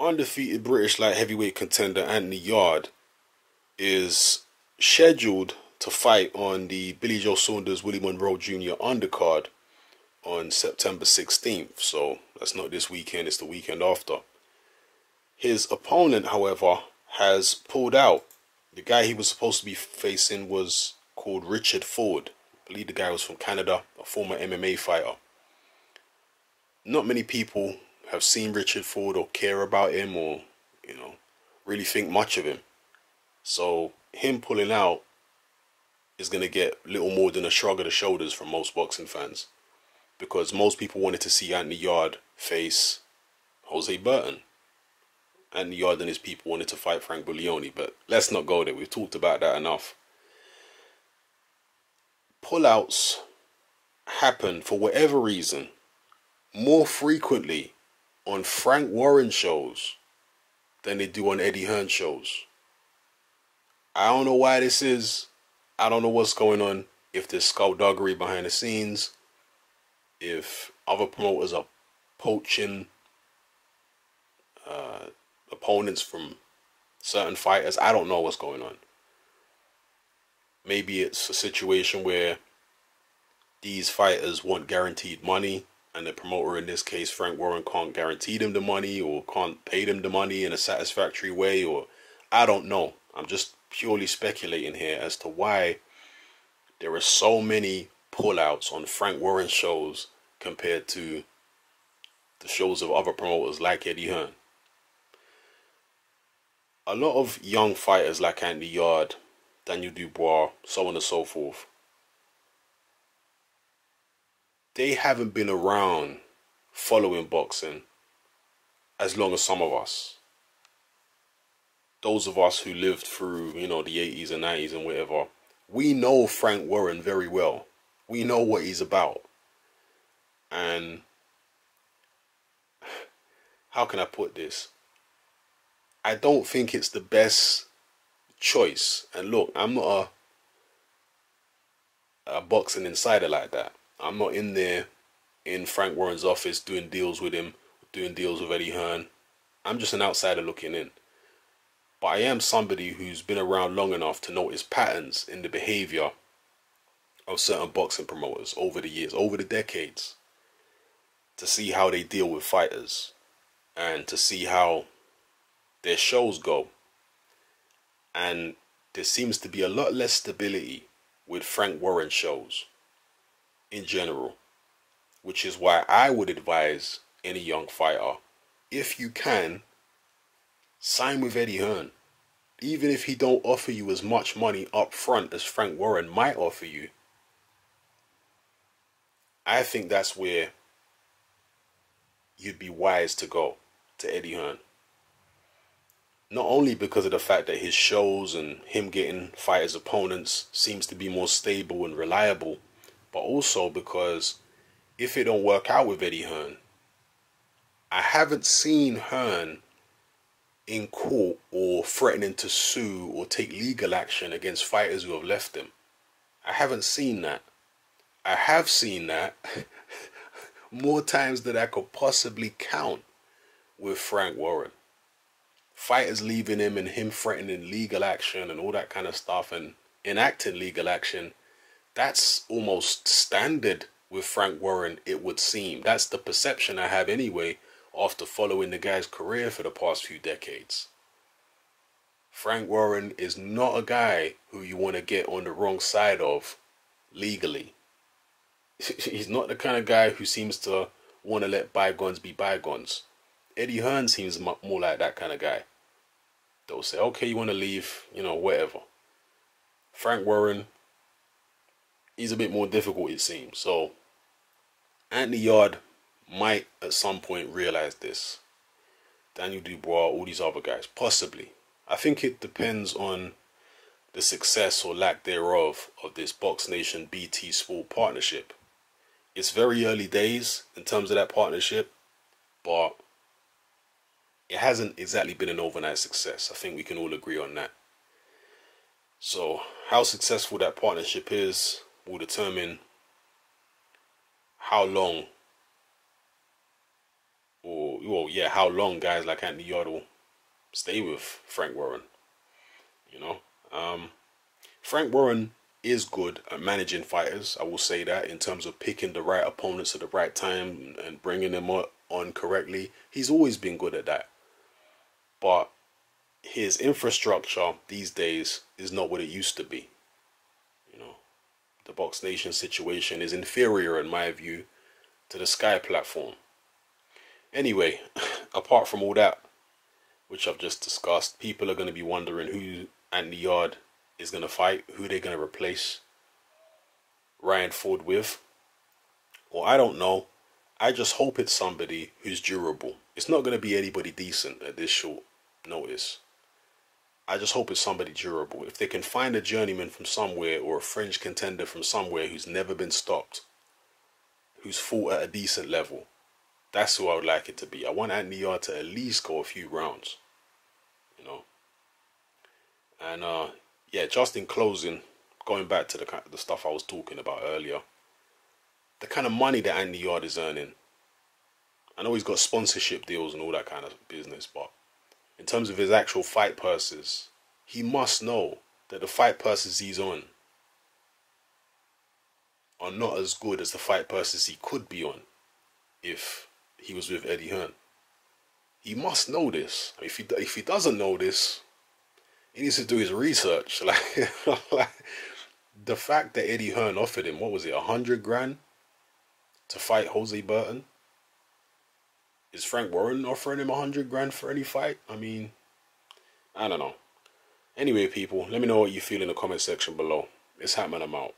undefeated British light heavyweight contender Anthony Yarde is scheduled to fight on the Billy Joe Saunders Willie Monroe Jr. undercard on September 16th. So that's not this weekend, it's the weekend after. His opponent, however, has pulled out. The guy he was supposed to be facing was called Richard Ford. I believe the guy was from Canada, a former MMA fighter. Not many people have seen Richard Ford or care about him or, really think much of him. So him pulling out is going to get little more than a shrug of the shoulders from most boxing fans, because most people wanted to see Anthony Yarde face Jose Burton. Anthony Yarde and his people wanted to fight Frank Buglioni, but let's not go there. We've talked about that enough. Pullouts happen, for whatever reason, more frequently on Frank Warren shows than they do on Eddie Hearn shows. I don't know why this is. I don't know what's going on. If there's skullduggery behind the scenes, if other promoters are poaching opponents from certain fighters, I don't know what's going on. Maybe it's a situation where these fighters want guaranteed money, and the promoter, in this case Frank Warren, can't guarantee them the money or can't pay them the money in a satisfactory way, or I don't know. I'm just purely speculating here as to why there are so many pullouts on Frank Warren shows compared to the shows of other promoters like Eddie Hearn. A lot of young fighters like Anthony Yarde, Daniel Dubois, so on and so forth, they haven't been around following boxing as long as some of us. Those of us who lived through, the 80s and 90s and whatever, we know Frank Warren very well. We know what he's about. And how can I put this? I don't think it's the best choice. And look, I'm not a boxing insider like that. I'm not in there in Frank Warren's office doing deals with him, doing deals with Eddie Hearn. I'm just an outsider looking in. But I am somebody who's been around long enough to notice patterns in the behavior of certain boxing promoters over the years, over the decades, to see how they deal with fighters and to see how their shows go. And there seems to be a lot less stability with Frank Warren shows in general, which is why I would advise any young fighter, if you can, sign with Eddie Hearn. Even if he don't offer you as much money up front as Frank Warren might offer you, I think that's where you'd be wise to go, to Eddie Hearn. Not only because of the fact that his shows and him getting fighters' opponents seems to be more stable and reliable, but also because if it don't work out with Eddie Hearn, I haven't seen Hearn in court or threatening to sue or take legal action against fighters who have left him. I haven't seen that. I have seen that more times than I could possibly count with Frank Warren. Fighters leaving him and him threatening legal action and all that kind of stuff and enacting legal action, that's almost standard with Frank Warren, it would seem. That's the perception I have anyway, after following the guy's career for the past few decades. Frank Warren is not a guy who you want to get on the wrong side of legally. He's not the kind of guy who seems to want to let bygones be bygones. Eddie Hearn seems more like that kind of guy. They'll say, okay, you want to leave, whatever. Frank Warren, he's a bit more difficult, it seems. So Anthony Yarde might at some point realize this. Daniel Dubois, all these other guys, possibly. I think it depends on the success or lack thereof of this Box Nation BT Sport partnership. It's very early days in terms of that partnership, but it hasn't exactly been an overnight success. I think we can all agree on that. So how successful that partnership is will determine how long, or well, yeah, how long guys like Anthony Yarde will stay with Frank Warren. You know, Frank Warren is good at managing fighters. I will say that in terms of picking the right opponents at the right time and bringing them on correctly. He's always been good at that. But his infrastructure these days is not what it used to be. You know, the Box Nation situation is inferior in my view to the Sky platform. Anyway, apart from all that, which I've just discussed, people are going to be wondering who Anthony Yarde is going to fight, who they're going to replace Ryan Ford with. Well, I don't know. I just hope it's somebody who's durable. It's not going to be anybody decent at this short notice. I just hope it's somebody durable. If they can find a journeyman from somewhere or a fringe contender from somewhere who's never been stopped, who's fought at a decent level, that's who I would like it to be. I want Anthony Yarde to at least go a few rounds, you know. And yeah, just in closing, going back to the stuff I was talking about earlier, the kind of money that Anthony Yarde is earning. I know he's got sponsorship deals and all that kind of business, but in terms of his actual fight purses, he must know that the fight purses he's on are not as good as the fight purses he could be on if he was with Eddie Hearn. He must know this. If he doesn't know this, he needs to do his research. Like the fact that Eddie Hearn offered him, what was it, 100 grand to fight Jose Burton? Is Frank Warren offering him 100 grand for any fight? I mean, I don't know. Anyway, people, let me know what you feel in the comment section below. It's Hatman, I'm out.